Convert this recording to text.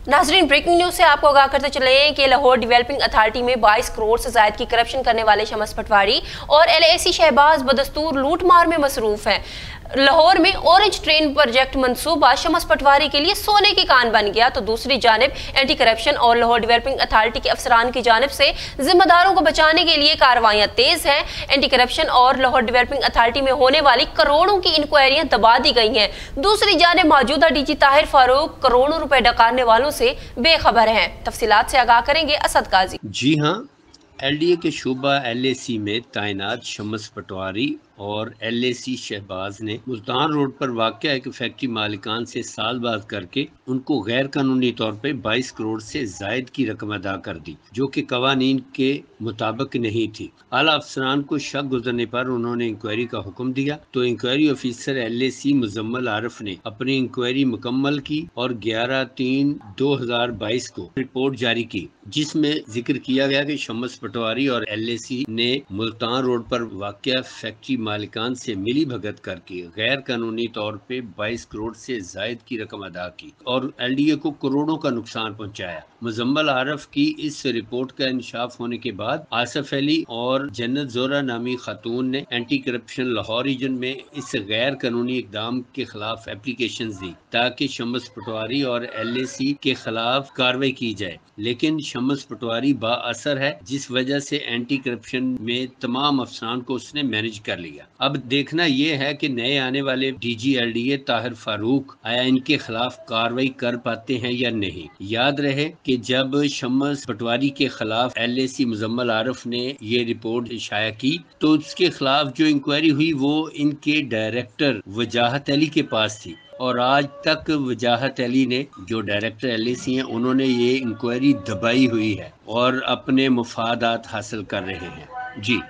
नाज़रीन, breaking news से आपको आगाह करते चले कि लाहौर डेवलपिंग अथॉरिटी में 22 करोड़ से ज्यादा की करप्शन करने वाले शम्स पटवारी और LAC शहबाज बदस्तूर लूट मार में मसरूफ हैं। लाहौर में ऑरेंज ट्रेन प्रोजेक्ट मंसूबा शम्स पटवारी के लिए सोने की कान बन गया, तो दूसरी जानिब एंटी करप्शन और लाहौर डेवलपिंग अथॉरिटी के अफसरान की जानिब से जिम्मेदारों को बचाने के लिए कार्रवाइयां तेज हैं। एंटी करप्शन और लाहौर डेवलपिंग अथॉरिटी में होने वाली करोड़ों की इंक्वायरियां दबा दी गई हैं। दूसरी जानिब मौजूदा DG ताहिर फारूक करोड़ों रुपए डकारने वालों से बेखबर हैं। तफसीलात से आगाह करेंगे असद काजी। जी हाँ, LDA के शोबा LAC में तैनात शम्स पटवारी और LAC शहबाज ने मुल्तान रोड पर वाक़या एक फैक्ट्री मालिकान से सालबाज करके उनको गैर कानूनी तौर पर 22 करोड़ से जायद की रकम अदा कर दी, जो कि कवानीन के मुताबिक नहीं थी। आला अफसरान को शक गुजरने पर उन्होंने इंक्वायरी का हुक्म दिया, तो inquiry officer LAC Muzammil Arif ने अपनी इंक्वायरी मुकम्मल की और 11/3/2022 को रिपोर्ट जारी की, जिसमें जिक्र किया गया कि शम्स पटवारी और LAC ने मुल्तान रोड पर वाक़या फैक्ट्री मालिकान से मिली भगत करके गैर कानूनी तौर पे 22 करोड़ से जायद की रकम अदा की और LDA को करोड़ों का नुकसान पहुंचाया। मुजम्मल आरिफ की इस रिपोर्ट का इंशाफ होने के बाद आसिफ अली और जन्नत जोरा नामी खातून ने एंटी करप्शन लाहौर रीजन में इस गैर कानूनी इकदाम के खिलाफ एप्लीकेशन दी ताकि शम्स पटवारी और LAC के खिलाफ कार्रवाई की जाए, लेकिन शम्स पटवारी बाअसर है, जिस वजह से एंटी करप्शन में तमाम अफसरान को उसने मैनेज कर लिया। अब देखना यह है कि नए आने वाले DG LDA ताहिर फारूक आया इनके खिलाफ कार्रवाई कर पाते हैं या नहीं। याद रहे कि जब शम्स पटवारी के खिलाफ LAC मुजम्मल आरिफ ने ये रिपोर्ट शाया की, तो उसके खिलाफ जो इंक्वायरी हुई वो इनके डायरेक्टर वजाहत अली के पास थी और आज तक वजाहत अली ने, जो डायरेक्टर LAC हैं, उन्होंने ये इंक्वायरी दबाई हुई है और अपने मुफादात हासिल कर रहे हैं। जी।